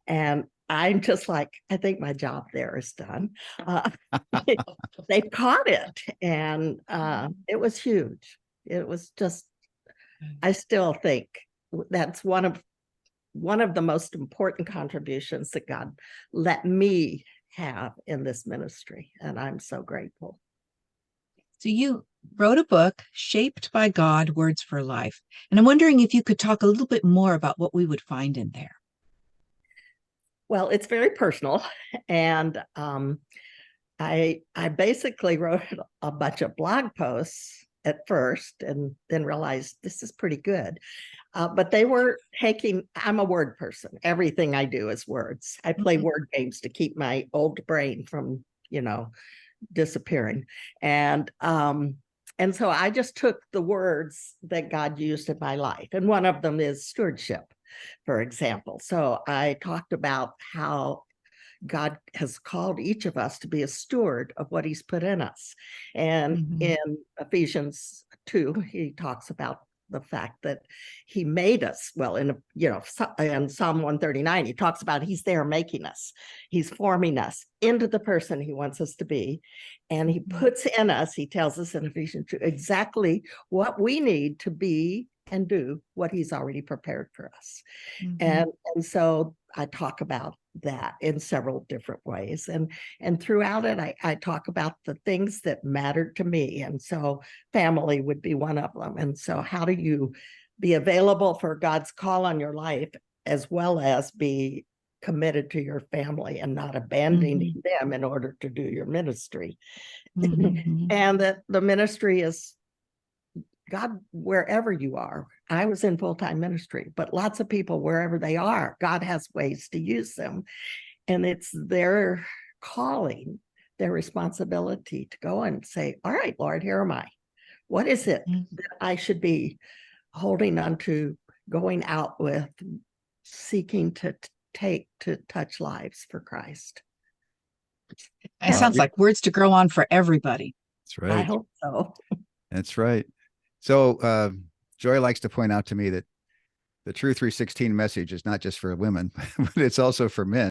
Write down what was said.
And I'm just like, I think my job there is done. Uh, they caught it, and it was huge. It was just, I still think that's one of the most important contributions that God let me have in this ministry, and I'm so grateful. So you wrote a book, Shaped by God, Words for Life. And I'm wondering if you could talk a little bit more about what we would find in there. Well, it's very personal, and I basically wrote a bunch of blog posts at first, and then realized this is pretty good. But they were taking, I'm a word person. Everything I do is words. I play word games to keep my old brain from, disappearing. And so I just took the words that God used in my life. And one of them is stewardship, for example. So I talked about how God has called each of us to be a steward of what he's put in us. And in Ephesians 2, he talks about the fact that he made us. Well, in Psalm 139, he talks about he's there making us. He's forming us into the person he wants us to be. And he puts in us, he tells us in Ephesians 2, exactly what we need to be and do what he's already prepared for us. And so I talk about that in several different ways. And throughout it, I talk about the things that mattered to me. And so family would be one of them. And so how do you be available for God's call on your life, as well as be committed to your family and not abandoning them in order to do your ministry? And that the ministry is God, wherever you are. I was in full-time ministry, but lots of people, wherever they are, God has ways to use them. And it's their calling, their responsibility to go and say, all right, Lord, here am I. What is it that I should be holding on to, going out with, seeking to touch lives for Christ? It sounds like words to grow on for everybody. That's right. I hope so. That's right. So Joy likes to point out to me that the True 316 message is not just for women, but it's also for men.